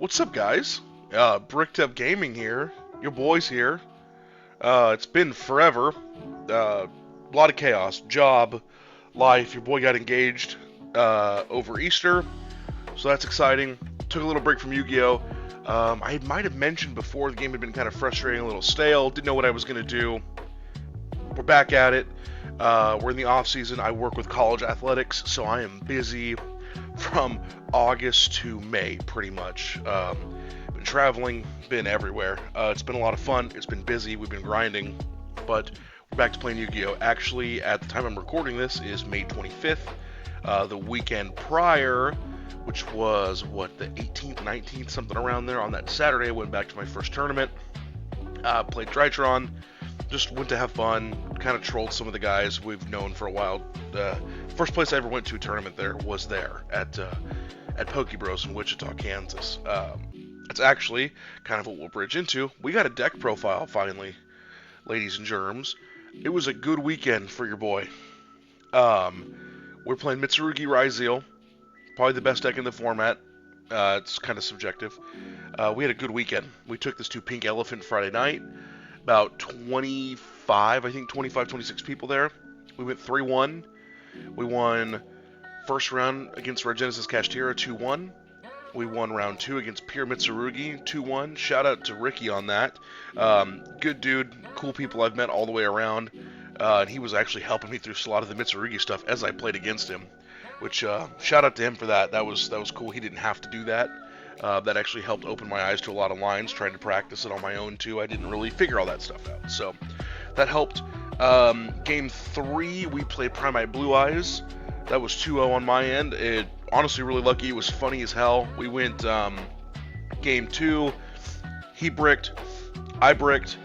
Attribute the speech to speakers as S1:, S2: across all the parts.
S1: What's up, guys? Bricked Up Gaming here. Your boy's here. It's been forever. A lot of chaos. Job, life. Your boy got engaged over Easter, so that's exciting. Took a little break from Yu-Gi-Oh! I might have mentioned before the game had been kind of frustrating, a little stale. Didn't know what I was going to do. We're back at it. We're in the off season. I work with college athletics, so I am busy from August to May, pretty much. Been traveling, been everywhere. It's been a lot of fun. It's been busy. We've been grinding, but we're back to playing Yu-Gi-Oh! Actually, at the time I'm recording this, is May 25th. The weekend prior, which was what, the 18th, 19th, something around there. On that Saturday, I went back to my first tournament. Played Drytron. Just went to have fun, kind of trolled some of the guys we've known for a while. First place I ever went to a tournament there was there at Pokebros in Wichita, Kansas. It's actually kind of what we'll bridge into. We got a deck profile finally, ladies and germs. It was a good weekend for your boy. We're playing Mitsurugi Ryzeal, probably the best deck in the format. It's kind of subjective. We had a good weekend. We took this to Pink Elephant Friday night. About 25, I think 25, 26 people there. We went 3-1. We won first round against Red Genesis Kashtira 2-1. We won round 2 against Pure Mitsurugi 2-1. Shout out to Ricky on that. Good dude, cool people I've met all the way around. And he was actually helping me through a lot of the Mitsurugi stuff as I played against him. Which, shout out to him for that. That was cool. He didn't have to do that. That actually helped open my eyes to a lot of lines, trying to practice it on my own too. I didn't really figure all that stuff out, so that helped. Game 3, we played Primite Blue Eyes. That was 2-0 on my end. It honestly really lucky. It was funny as hell. We went game 2. He bricked. I bricked.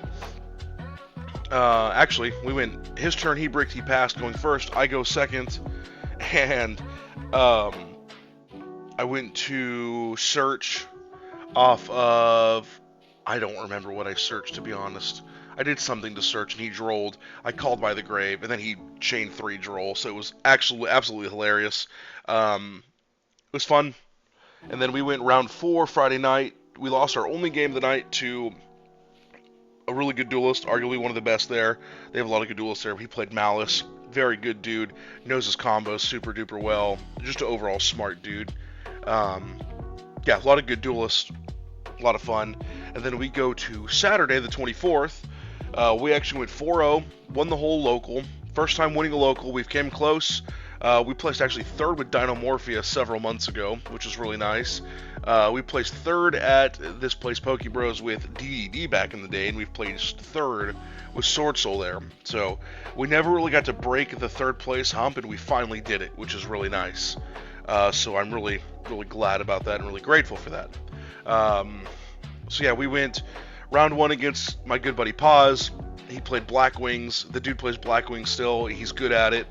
S1: Actually, we went his turn. He bricked. He passed, going first. I go second, and I went to search off of, I don't remember what I searched, to be honest. I did something to search and he drolled. I called by the grave and then he chained 3 droll, so it was actually absolutely hilarious. It was fun. And then we went round 4 Friday night. We lost our only game of the night to a really good duelist, arguably one of the best there. They have a lot of good duelists there. He played Malice. Very good dude. Knows his combos super duper well. Just an overall smart dude. Yeah, a lot of good duelists, a lot of fun. And then we go to Saturday, the 24th. We actually went 4-0, won the whole local. First time winning a local. We've came close. We placed actually 3rd with Dinomorphia several months ago, which was really nice. We placed 3rd at this place, Pokebros, with DDD back in the day, and we've placed 3rd with Sword Soul there. So we never really got to break the 3rd place hump, and we finally did it, which is really nice. So I'm really glad about that and really grateful for that. So yeah, we went round 1 against my good buddy Paz. He played Black Wings. The dude plays Black Wings still. He's good at it.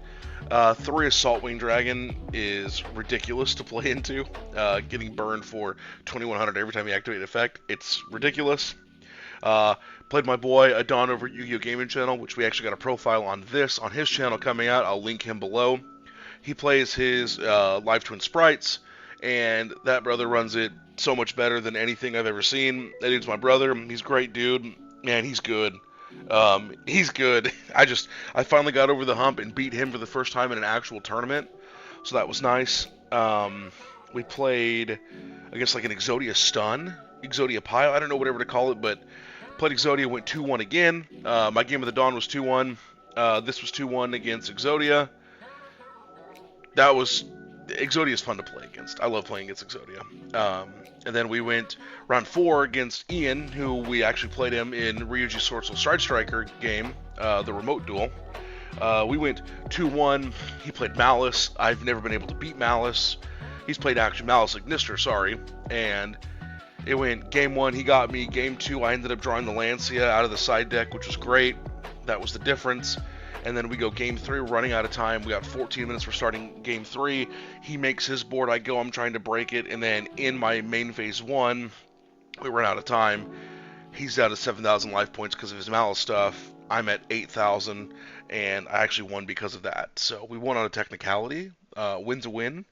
S1: 3 Assault Wing Dragon is ridiculous to play into. Getting burned for 2100 every time you activate an effect. It's ridiculous. Played my boy Adon over at Yu-Gi-Oh! Gaming Channel, which we actually got a profile on his channel coming out. I'll link him below. He plays his Live Twin Sprites, and that brother runs it so much better than anything I've ever seen. That dude's my brother. He's a great dude. Man, he's good. He's good. I finally got over the hump and beat him for the first time in an actual tournament, so that was nice. We played, I guess, like an Exodia Stun, Exodia Pile, I don't know whatever to call it, but played Exodia, went 2-1 again. My Game of the Dawn was 2-1. This was 2-1 against Exodia. Exodia is fun to play against. I love playing against Exodia. And then we went round 4 against Ian, who we actually played him in Ryuji Sword Soul Stride Striker game, the remote duel. We went 2-1. He played Malice. I've never been able to beat Malice. He's played actually Malice Ignister, sorry. And it went game 1, he got me. Game 2, I ended up drawing the Lancia out of the side deck, which was great. That was the difference. And then we go game 3, we're running out of time. We got 14 minutes for starting game 3. He makes his board, I go, I'm trying to break it. And then in my main phase 1, we run out of time. He's down to 7,000 life points because of his Malice stuff. I'm at 8,000, and I actually won because of that. So we won on a technicality. Win's a win.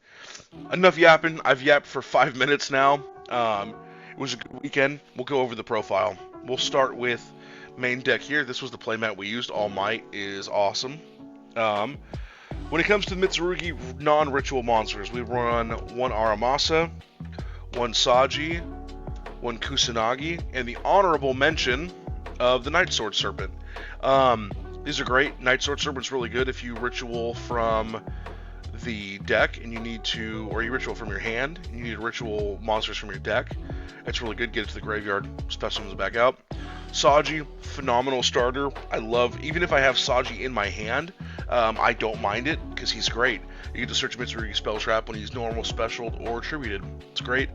S1: Enough yapping. I've yapped for 5 minutes now. It was a good weekend. We'll go over the profile. We'll start with main deck here. This was the playmat we used. All Might is awesome. Um, when it comes to Mitsurugi non-ritual monsters, we run one Aramasa, one Saji, one Kusanagi, and the honorable mention of the Night Sword Serpent. These are great. Night Sword Serpent's really good if you ritual from the deck and you need to, or you ritual from your hand, and you need ritual monsters from your deck. It's really good. Get it to the graveyard, special summons back out. Saji, phenomenal starter. I love, even if I have Saji in my hand, I don't mind it because he's great. You get to search Mitsurugi Spell Trap when he's normal, special, or attributed. It's great.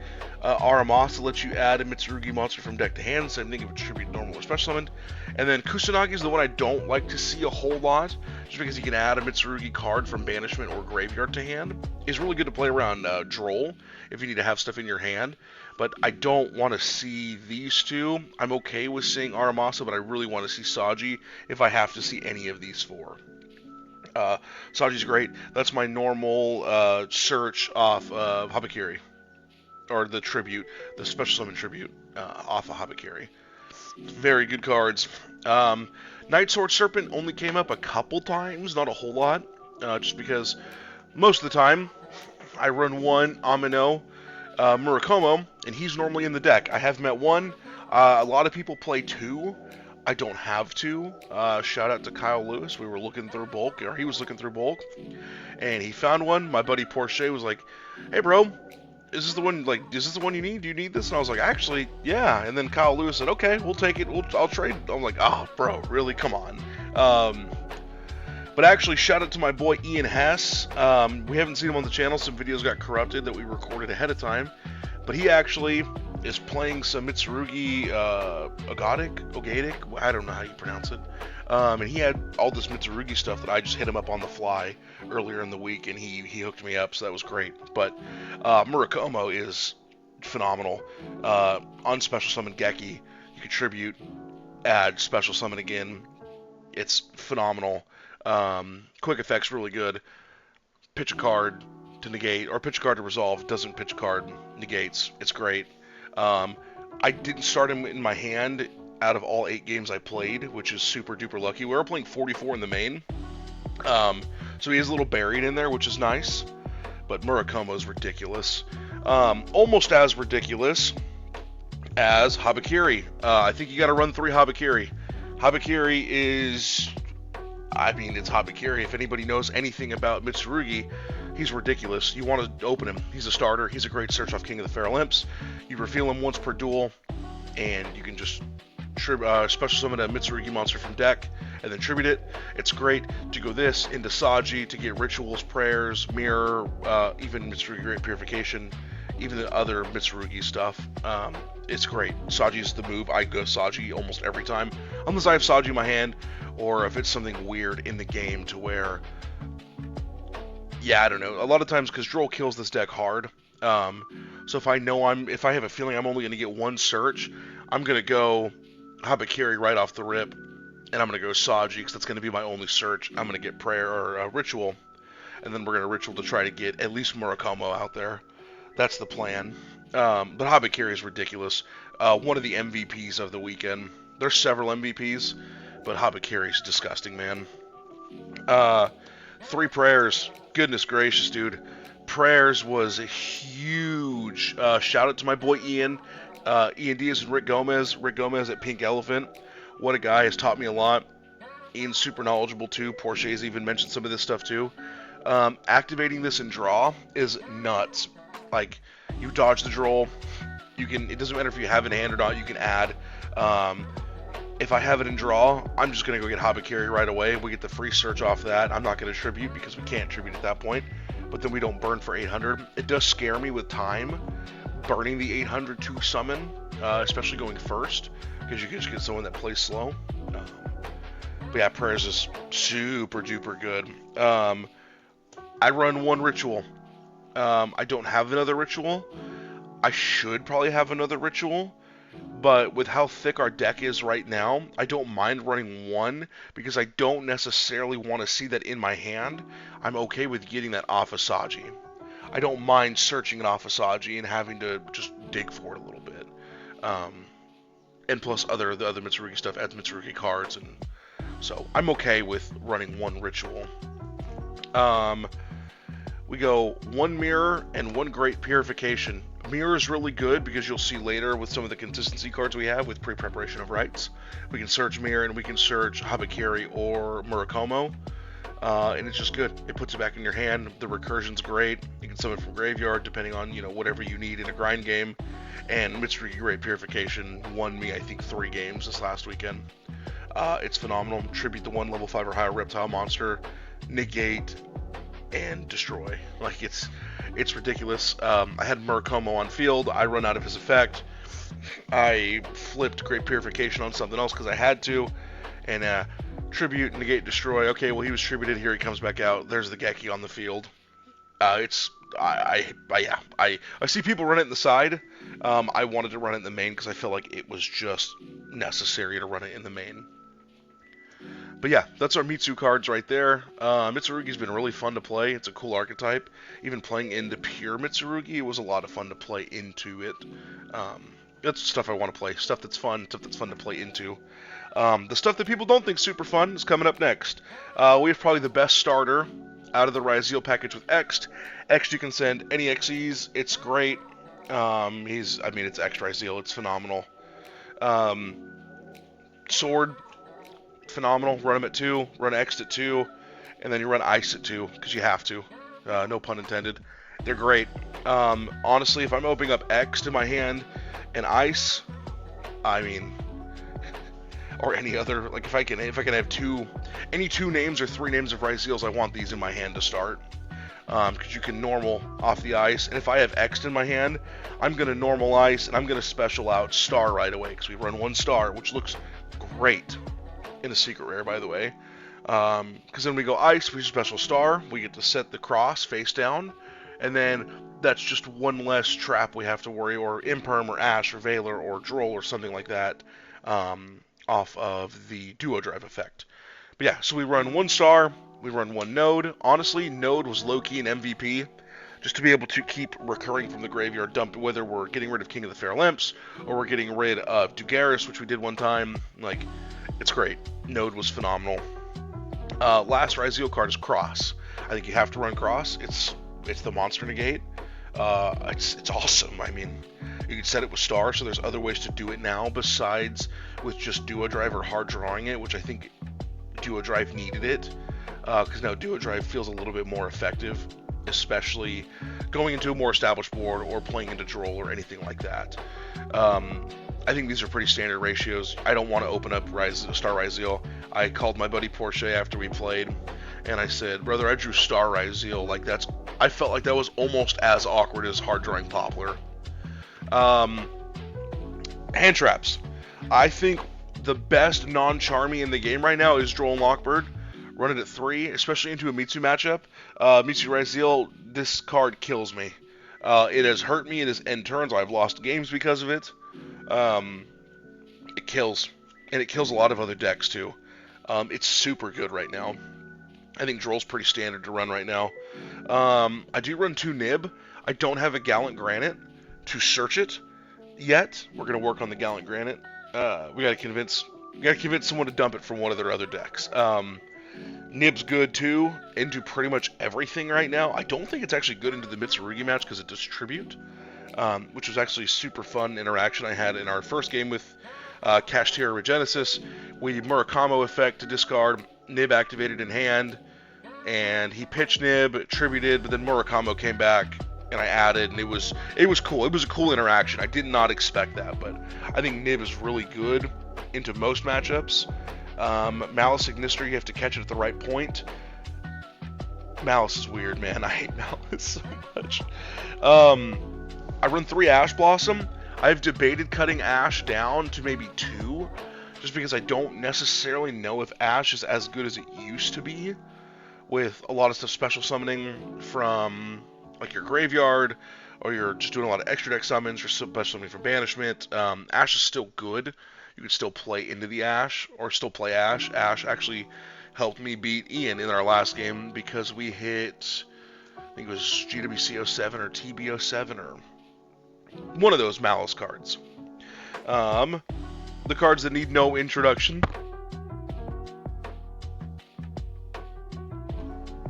S1: Aramasa lets you add a Mitsurugi monster from deck to hand, same thing if it's attributed, normal, or special summoned. And then Kusanagi is the one I don't like to see a whole lot, just because you can add a Mitsurugi card from banishment or graveyard to hand. It's really good to play around Droll if you need to have stuff in your hand. But I don't want to see these two. I'm okay with seeing Aramasa, but I really want to see Saji if I have to see any of these four. Saji's great. That's my normal search off of Habakiri. Or the tribute, the special summon tribute off of Habakiri. Very good cards. Night Sword Serpent only came up a couple times, not a whole lot. Just because most of the time I run one Amino Murakumo, and he's normally in the deck. I have met one. A lot of people play two. I don't have two. Shout out to Kyle Lewis. We were looking through bulk, or he was looking through bulk, and he found one. My buddy Porsche was like, "Hey, bro, is this the one? Like, is this the one you need? Do you need this?" And I was like, "Actually, yeah." And then Kyle Lewis said, "Okay, we'll take it. I'll trade." I'm like, "Oh, bro, really? Come on." But actually, shout out to my boy Ian Hess. We haven't seen him on the channel. Some videos got corrupted that we recorded ahead of time. But he actually is playing some Mitsurugi Ogadic, I don't know how you pronounce it. And he had all this Mitsurugi stuff that I just hit him up on the fly earlier in the week, and he hooked me up, so that was great. But Murakumo is phenomenal. On special summon Geki, you contribute, add special summon again. It's phenomenal. Quick effect's really good. Pitch a card to negate, or pitch a card to resolve. Doesn't pitch a card, negates. It's great. I didn't start him in my hand out of all 8 games I played, which is super duper lucky. We were playing 44 in the main. So he is a little buried in there, which is nice. But Murakumo is ridiculous. Almost as ridiculous as Habakiri. I think you got to run 3 Habakiri. Habakiri is, I mean, it's Habakiri. If anybody knows anything about Mitsurugi, he's ridiculous. You want to open him. He's a starter. He's a great search off King of the Feral Imps. You reveal him once per duel, and you can just special summon a Mitsurugi monster from deck, and then tribute it. It's great to go this into Saji to get rituals, prayers, mirror, even Mitsurugi Great Purification, even the other Mitsurugi stuff. It's great. Saji's the move. I go Saji almost every time, unless I have Saji in my hand, or if it's something weird in the game to where, yeah, I don't know. A lot of times, because Droll kills this deck hard. So if I have a feeling I'm only going to get one search, I'm going to go Habakiri right off the rip, and I'm going to go Saji, because that's going to be my only search. I'm going to get prayer or ritual, and then we're going to ritual to try to get at least Murakumo out there. That's the plan. But Habakiri is ridiculous. One of the MVPs of the weekend. There's several MVPs, but Habakiri is disgusting, man. 3 prayers. Goodness gracious, dude. Prayers was a huge. Shout out to my boy Ian. Ian Diaz and Rick Gomez. Rick Gomez at Pink Elephant. What a guy. Has taught me a lot. Ian's super knowledgeable too. Porsche's even mentioned some of this stuff too. Activating this in draw is nuts. Like, you dodge the Droll. You can. It doesn't matter if you have it in hand or not. You can add. If I have it in draw, I'm just going to go get Habakiri right away. We get the free search off that. I'm not going to tribute because we can't tribute at that point. But then we don't burn for 800. It does scare me with time, burning the 800 to summon, especially going first, because you can just get someone that plays slow. But yeah, prayers is super duper good. I run one ritual. I don't have another ritual. I should probably have another ritual. But with how thick our deck is right now, I don't mind running one because I don't necessarily want to see that in my hand. I'm okay with getting that off of Saji. I don't mind searching it off of Saji and having to just dig for it a little bit. Um, and plus the other Mitsurugi stuff adds Mitsurugi cards, and so I'm okay with running one ritual. Um, we go one mirror and one great purification. Mirror is really good because you'll see later with some of the consistency cards we have with pre-preparation of rites. We can search mirror and we can search Habakiri or Murakumo. And it's just good. It puts it back in your hand. The recursion's great. You can summon from graveyard depending on whatever you need in a grind game. And Mitsurugi Great Purification won me I think 3 games this last weekend. It's phenomenal. Tribute the 1 level 5 or higher reptile monster, negate, and destroy. Like it's ridiculous. I had Murakumo on field. I run out of his effect. I flipped Great Purification on something else because I had to, and tribute, negate, destroy. Okay, well he was tributed. Here he comes back out. There's the Geki on the field. It's I see people run it in the side. I wanted to run it in the main because I feel like it was just necessary to run it in the main. But yeah, that's our Mitsu cards right there. Mitsurugi's been really fun to play. It's a cool archetype. Even playing into pure Mitsurugi, it was a lot of fun to play into it. That's stuff I want to play. Stuff that's fun to play into. The stuff that people don't think is super fun is coming up next. We have probably the best starter out of the Ryzeal package with Ext. Ext, you can send any XEs. It's great. It's Ext Ryzeal. It's phenomenal. Sword, phenomenal. Run them at 2, run Ext at 2, and then you run Ice at 2 because you have to. No pun intended. They're great. Honestly, if I'm opening up Ext in my hand and Ice, or any other, like if I can have any 2 names or 3 names of Ryzeals, I want these in my hand to start. Because you can normal off the ice, and if I have Ext in my hand, I'm going to normal ice, and I'm going to special out Star right away, because we run 1 Star, which looks great in a secret rare, by the way. Because then we go ice, we special Star, we get to set the cross face down, and then that's just 1 less trap we have to worry, or Imperm, or Ash, or Valor, or Droll, or something like that, off of the Duo Drive effect. But yeah, so we run 1 Star, we run 1 Node. Honestly, Node was low-key an MVP, just to be able to keep recurring from the graveyard dump, whether we're getting rid of King of the Fair Lamps, or we're getting rid of Dugaris, which we did one time. Like, it's great. Node was phenomenal. Last Ryzeal card is Cross. I think you have to run Cross. It's the monster negate. It's awesome. I mean, you can set it with Star, so there's other ways to do it now besides with just Duo Drive or hard drawing it, which I think Duo Drive needed it, because now Duo Drive feels a little bit more effective, especially going into a more established board or playing into Droll or anything like that. I think these are pretty standard ratios. I don't want to open up Star Ryzeal. I called my buddy Porsche after we played, and I said, brother, I drew Star Ryzeal. I felt like that was almost as awkward as hard drawing Poplar. Hand traps. I think the best non-charmy in the game right now is Droll and Lockbird. Run it at 3, especially into a Mitsu matchup. Mitsu Ryzeal, this card kills me. It has hurt me in his end turns. I've lost games because of it. It kills. And it kills a lot of other decks too. It's super good right now. I think Droll's pretty standard to run right now. I do run 2 Nib. I don't have a Gallant Granite to search it yet. We're going to work on the Gallant Granite. We got to convince someone to dump it from one of their other decks. Nib's good too, into pretty much everything right now. I don't think it's actually good into the Mitsurugi match because it does tribute, which was actually a super fun interaction I had in our first game with Kashtira Regenesis. We Murakumo effect to discard, Nib activated in hand, and he pitched Nib, tributed, but then Murakumo came back, and I added, and it was cool. It was a cool interaction. I did not expect that, but I think Nib is really good into most matchups. Malice Ignister, you have to catch it at the right point. Malice is weird, man. I hate Malice so much. I run 3 Ash Blossom. I've debated cutting Ash down to maybe 2, just because I don't necessarily know if Ash is as good as it used to be, with a lot of stuff special summoning from like your graveyard, or you're just doing a lot of extra deck summons, or special summoning from banishment. Ash is still good. You could still play into the Ash, or still play Ash. Ash actually helped me beat Ian in our last game because we hit, I think it was GWC 07 or TB 07 or one of those Malice cards. The cards that need no introduction.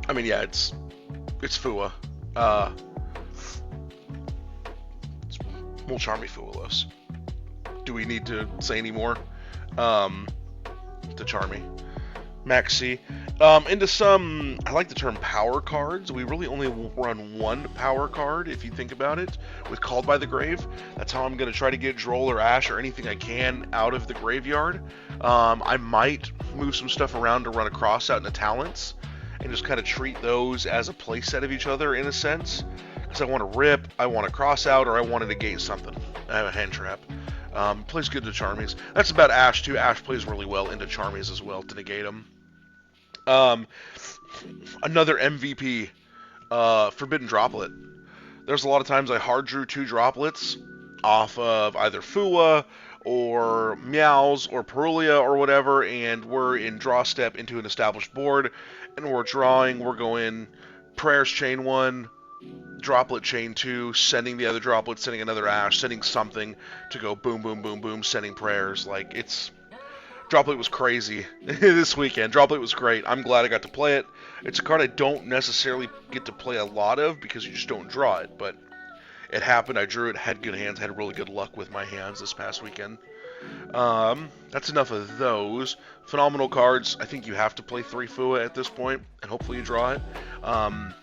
S1: I mean, yeah, it's Fua. We'll Charmy Fualos. Do we need to say any more? To Charmy. Maxi. Into some, I like the term power cards. We really only run one power card, if you think about it, with Called by the Grave. That's how I'm going to try to get Droll or Ash or anything I can out of the graveyard. I might move some stuff around to run a cross out into Talents, and just kind of treat those as a playset of each other, in a sense. Because I want to rip, I want to cross out, or I want to negate something. I have a hand trap. Plays good to Charmies. That's about Ash, too. Ash plays really well into Charmies as well, to negate them. Another MVP, Forbidden Droplet. There's a lot of times I hard drew 2 droplets off of either Fua or Meows or Perulia or whatever, and we're in draw step into an established board, and we're drawing, we're going Prayers chain 1, Droplet chain 2, sending the other droplet, sending another Ash, sending something to go boom, boom, boom, boom, sending Prayers. Like, it's... Droplet was crazy this weekend. Droplet was great. I'm glad I got to play it. It's a card I don't necessarily get to play a lot of because you just don't draw it, but it happened. I drew it, had good hands, had really good luck with my hands this past weekend. That's enough of those. Phenomenal cards. I think you have to play 3 Fua at this point, and hopefully you draw it.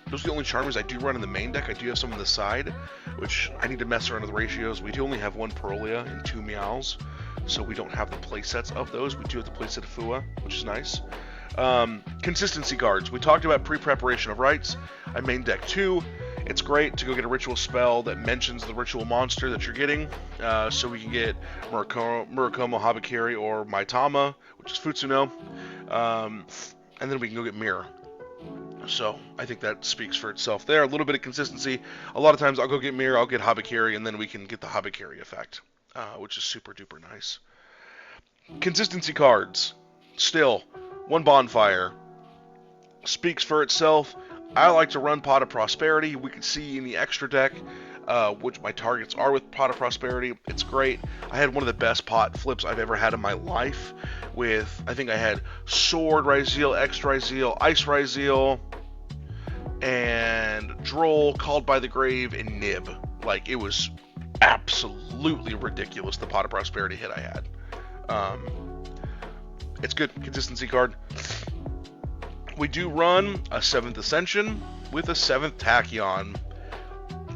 S1: Those are the only Charmers I do run in the main deck. I do have some on the side, which I need to mess around with the ratios. We do only have 1 Perulia and 2 Meows, so we don't have the playsets of those. We do have the playset of Fua, which is nice. Consistency cards. We talked about pre-preparation of rites. I main deck 2. It's great to go get a ritual spell that mentions the ritual monster that you're getting, so we can get Murakumo, Habakiri, or Maitama, which is Futsuno, and then we can go get Mirror. So I think that speaks for itself there. A little bit of consistency. A lot of times I'll go get Mirror, I'll get Habakiri, and then we can get the Habakiri effect, which is super duper nice. Consistency cards. Still, 1 Bonfire. Speaks for itself. I like to run Pot of Prosperity. We can see in the extra deck which my targets are with Pot of Prosperity. It's great. I had one of the best pot flips I've ever had in my life with, I think I had Sword Ryzeal, X Ryzeal, Ice Ryzeal, and Droll, Called by the Grave, and Nib. Like, it was absolutely ridiculous, the Pot of Prosperity hit I had. It's good. Consistency card. We do run a 7th Ascension with a 7th Tachyon.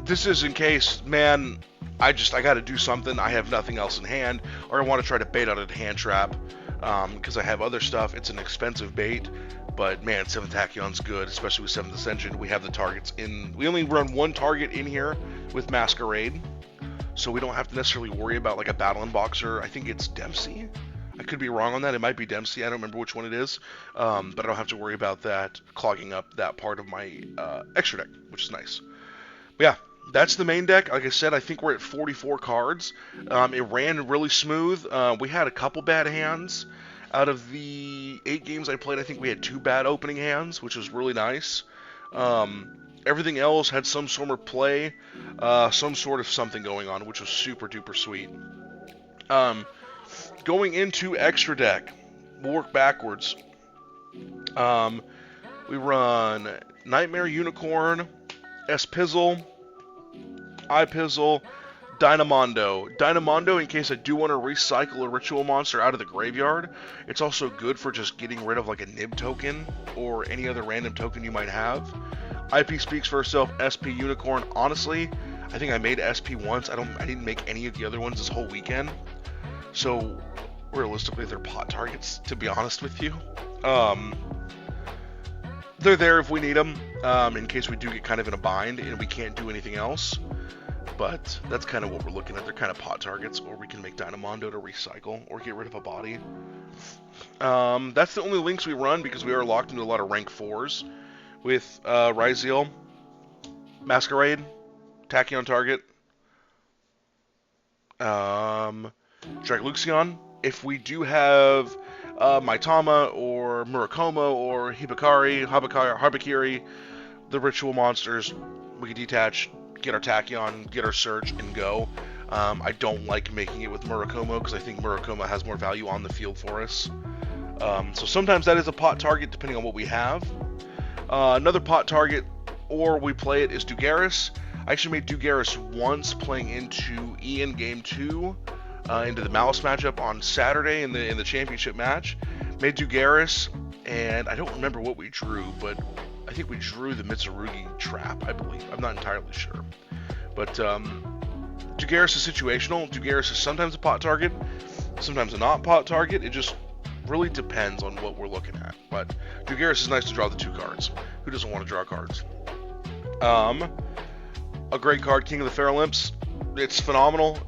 S1: This is in case, man, I got to do something. I have nothing else in hand, or I want to try to bait out a hand trap because I have other stuff. It's an expensive bait, but man, 7th Tachyon's good, especially with 7th Ascension. We have the targets in. We only run 1 target in here with Masquerade, so we don't have to necessarily worry about like a Battle Unboxer. I think it's Dempsey. I could be wrong on that. It might be Dempsey. I don't remember which one it is. But I don't have to worry about that clogging up that part of my extra deck, which is nice. But yeah, that's the main deck. Like I said, I think we're at 44 cards. It ran really smooth. We had a couple bad hands. Out of the 8 games I played, I think we had 2 bad opening hands, which was really nice. Everything else had some sort of play, some sort of something going on, which was super duper sweet. Going into extra deck, we'll work backwards. We run Nightmare Unicorn, S-Pizzle, I-Pizzle, Dynamondo. Dynamondo, in case I do want to recycle a ritual monster out of the graveyard. It's also good for just getting rid of like a Nib token or any other random token you might have. IP speaks for itself. SP Unicorn. Honestly, I think I made SP once. I didn't make any of the other ones this whole weekend. So realistically, they're pot targets, to be honest with you. They're there if we need them, in case we do get kind of in a bind and we can't do anything else. But that's kind of what we're looking at. They're kind of pot targets, or we can make Dynamondo to recycle or get rid of a body. That's the only links we run because we are locked into a lot of rank 4s with Ryzeal, Masquerade, Tachyon target, Dracaluxion. If we do have Maitama or Murakumo or Habakiri, the ritual monsters, we can detach, get our Tachyon, get our Surge, and go. I don't like making it with Murakumo because I think Murakumo has more value on the field for us. So sometimes that is a pot target depending on what we have. Another pot target, or we play it, is Dugaris. I actually made Dugaris once playing into Ian Game 2, into the Mouse matchup on Saturday in the championship match. Made Dugaris, and I don't remember what we drew, but I think we drew the Mitsurugi trap, I believe. I'm not entirely sure. But Dugaris is situational. Dugaris is sometimes a pot target, sometimes a not pot target. It just really depends on what we're looking at. But Dugaris is nice to draw the 2 cards. Who doesn't want to draw cards? A great card, King of the Feral Imps. It's phenomenal.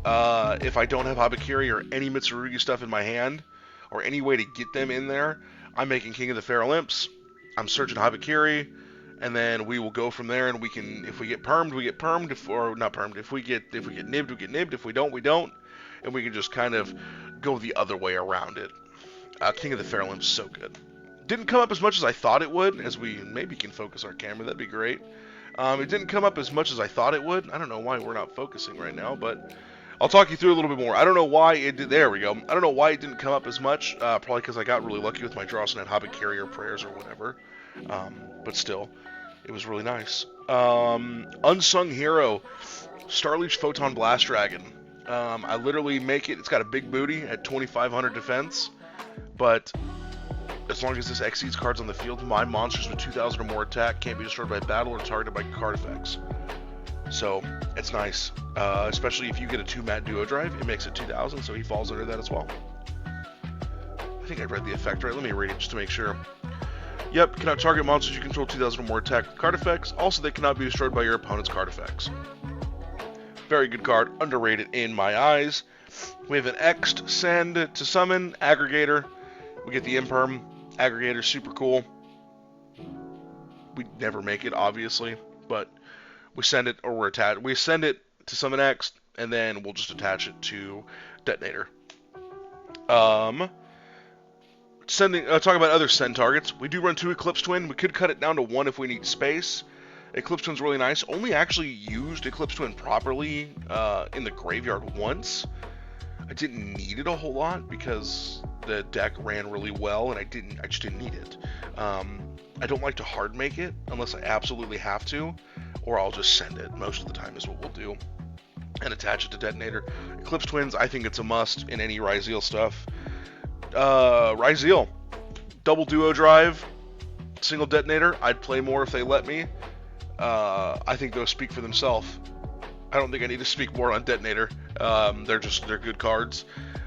S1: If I don't have Habakiri or any Mitsurugi stuff in my hand, or any way to get them in there, I'm making King of the Feral Imps. I'm searching Habakiri, and then we will go from there. And we can, if we get permed, we get permed. Or not permed. If we get nibbed, we get nibbed. If we don't, we don't. And we can just kind of go the other way around it. King of the Feral Imps is so good. Didn't come up as much as I thought it would. As we maybe can focus our camera, that'd be great. It didn't come up as much as I thought it would. I don't know why we're not focusing right now, but I'll talk you through a little bit more. I don't know why it did. There we go. I don't know why it didn't come up as much. Probably because I got really lucky with my draws and had Habakiri or prayers or whatever. But still, it was really nice. Unsung Hero, Starleech Photon Blast Dragon. I literally make it. It's got a big booty at 2,500 defense, but as long as this exceeds cards on the field, my monsters with 2,000 or more attack can't be destroyed by battle or targeted by card effects. So it's nice, especially if you get a 2-mat duo drive. It makes it 2,000, so he falls under that as well. I think I read the effect right. Let me read it just to make sure. Yep, cannot target monsters you control 2,000 or more attack with card effects. Also, they cannot be destroyed by your opponent's card effects. Very good card, underrated in my eyes. We have an X'd send to summon, aggregator. We get the Imperm. Aggregator, super cool. We never make it, obviously, but we send it, or we're attached. We send it to summon X, and then we'll just attach it to Detonator. Talking about other send targets. We do run 2 Eclipse Twin. We could cut it down to 1 if we need space. Eclipse Twin's really nice. Only actually used Eclipse Twin properly in the graveyard once. I didn't need it a whole lot because the deck ran really well, and I just didn't need it. I don't like to hard make it unless I absolutely have to, or I'll just send it. Most of the time is what we'll do, and attach it to Detonator. Eclipse Twins, I think it's a must in any Ryzeal stuff. Ryzeal, double duo drive, single Detonator. I'd play more if they let me. I think those speak for themselves. I don't think I need to speak more on Detonator. They're good cards.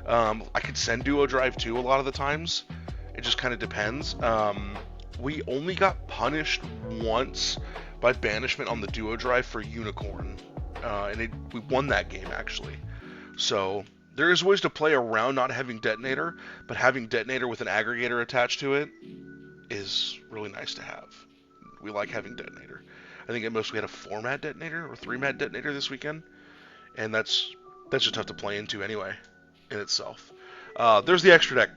S1: I could send duo drive too a lot of the times. It just kind of depends. We only got punished once by banishment on the duo drive for Unicorn, and we won that game actually. So there is ways to play around not having Detonator, but having Detonator with an aggregator attached to it is really nice to have. We like having Detonator. I think at most we had a 4-mat Detonator or 3-mat Detonator this weekend, and that's just tough to play into anyway in itself. There's the extra deck.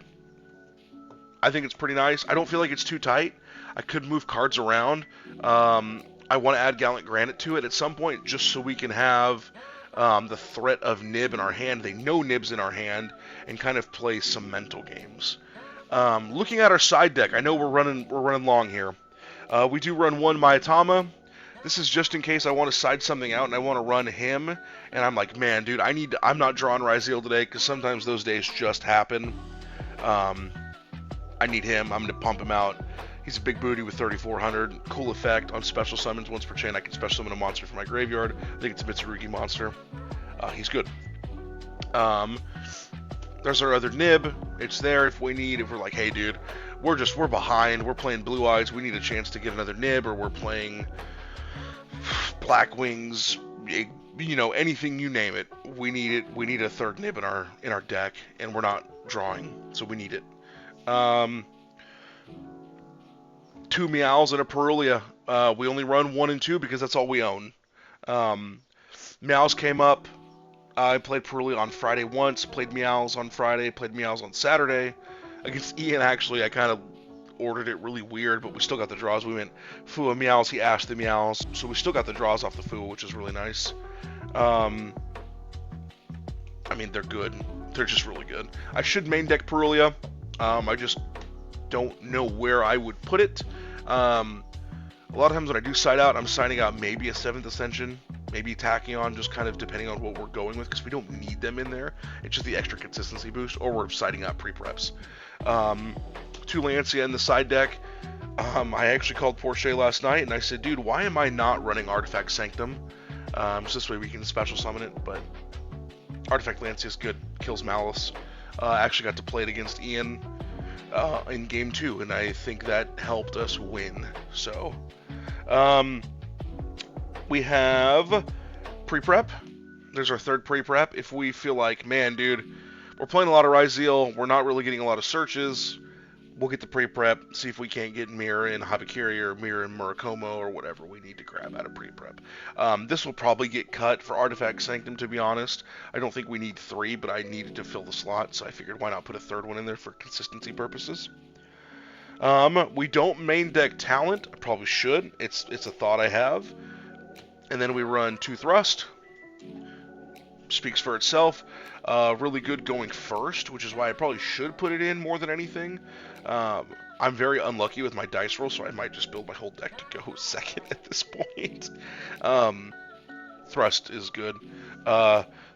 S1: I think it's pretty nice. I don't feel like it's too tight. I could move cards around. I want to add Gallant Granite to it at some point just so we can have the threat of Nib in our hand. They know Nib's in our hand, and kind of play some mental games. Looking at our side deck, I know we're running long here. We do run 1 Maitama. This is just in case I want to side something out and I want to run him, and I'm like, man, dude, I'm not drawing Ryzeal today because sometimes those days just happen. I need him. I'm going to pump him out. He's a big booty with 3,400. Cool effect on special summons. Once per chain, I can special summon a monster from my graveyard. I think it's a Mitsurugi monster. He's good. There's our other Nib. It's there if we need. If we're like, hey, dude, we're behind. We're playing Blue Eyes. We need a chance to get another Nib, or we're playing Black Wings, anything, you name it. We need it. We need a third Nib in our deck, and we're not drawing, so we need it. 2 Meows and a Perulia. We only run 1 and 2 because that's all we own. Meows came up. I played Perulia on Friday once, played Meows on Friday, played Meows on Saturday. Against Ian, actually, I kind of ordered it really weird, but we still got the draws. We went Fua Meows, he ashed the Meows, so we still got the draws off the Fua, which is really nice. I mean, they're good. They're just really good. I should main deck Perulia. I just don't know where I would put it. A lot of times when I do side out, I'm signing out maybe a 7th Ascension, maybe Tachyon, just kind of depending on what we're going with, because we don't need them in there. It's just the extra consistency boost, or we're siding out pre-preps. 2 Lancia in the side deck. I actually called Porsche last night, and I said, dude, why am I not running Artifact Sanctum? So this way we can special summon it, but Artifact Lancia is good, kills Malice. I actually got to play it against Ian in game 2, and I think that helped us win. So, we have pre-prep. There's our 3rd pre-prep. If we feel like, man, dude, we're playing a lot of Ryzeal, we're not really getting a lot of searches, we'll get the pre-prep, see if we can't get Mirror in Habakiri or Mirror in Murakomo or whatever we need to grab out of pre-prep. This will probably get cut for Artifact Sanctum, to be honest. I don't think we need 3, but I needed to fill the slot, so I figured why not put a 3rd one in there for consistency purposes. We don't main deck Talent. I probably should. It's a thought I have. And then we run 2 Thrust. Speaks for itself. Really good going first, which is why I probably should put it in more than anything. I'm very unlucky with my dice roll, so I might just build my whole deck to go second at this point. Thrust is good.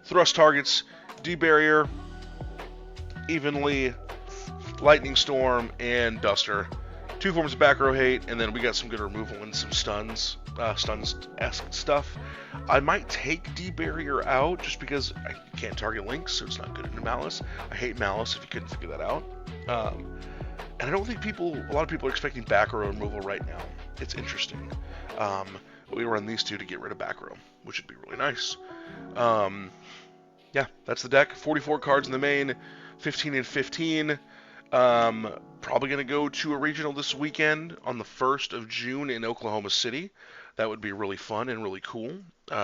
S1: Thrust targets D-Barrier, Evenly, Lightning Storm, and Duster. 2 forms of back row hate, and then we got some good removal and some stuns-esque stuff. I might take D-Barrier out just because I can't target Lynx, so it's not good into Malice. I hate Malice if you couldn't figure that out. And I don't think a lot of people are expecting back row removal right now. It's interesting. But we run these 2 to get rid of back row, which would be really nice. Yeah, that's the deck. 44 cards in the main, 15 and 15. Probably going to go to a regional this weekend on the 1st of June in Oklahoma City. That would be really fun and really cool.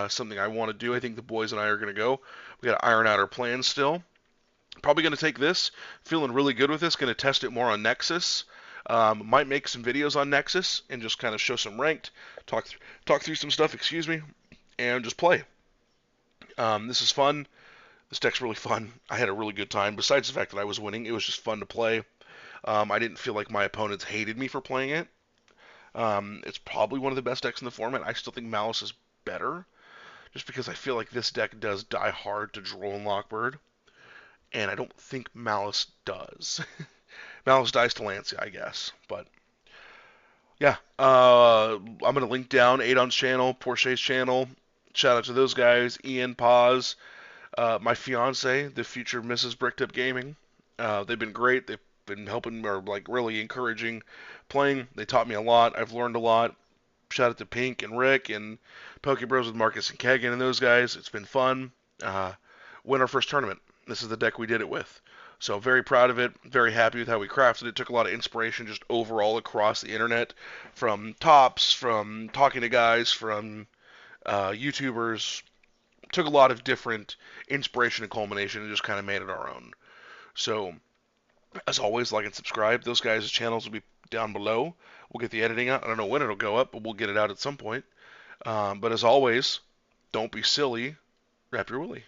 S1: Something I want to do. I think the boys and I are going to go. We got to iron out our plans still. Probably going to take this. Feeling really good with this. Going to test it more on Nexus. Might make some videos on Nexus and just kind of show some ranked. Talk through some stuff, excuse me. And just play. This is fun. This deck's really fun. I had a really good time. Besides the fact that I was winning, it was just fun to play. I didn't feel like my opponents hated me for playing it. It's probably one of the best decks in the format. I still think Malice is better, just because I feel like this deck does die hard to Droll and Lockbird, and I don't think Malice does. Malice dies to Lancia, I guess. But yeah, I'm gonna link down Adon's channel, Porsche's channel. Shout out to those guys, Ian, Paz, my fiance, the future Mrs. Bricktip Gaming. They've been great. They've been helping, or like really encouraging playing. They taught me a lot. I've learned a lot. Shout out to Pink and Rick and Poke Bros with Marcus and Kagan and those guys. It's been fun. Win our first tournament. This is the deck we did it with. So very proud of it. Very happy with how we crafted it. Took a lot of inspiration just overall across the internet, from tops, from talking to guys, from YouTubers. Took a lot of different inspiration and culmination and just kind of made it our own. So, as always, like and subscribe. Those guys' channels will be down below. We'll get the editing out. I don't know when it'll go up, but we'll get it out at some point. But as always, don't be silly. Wrap your willy.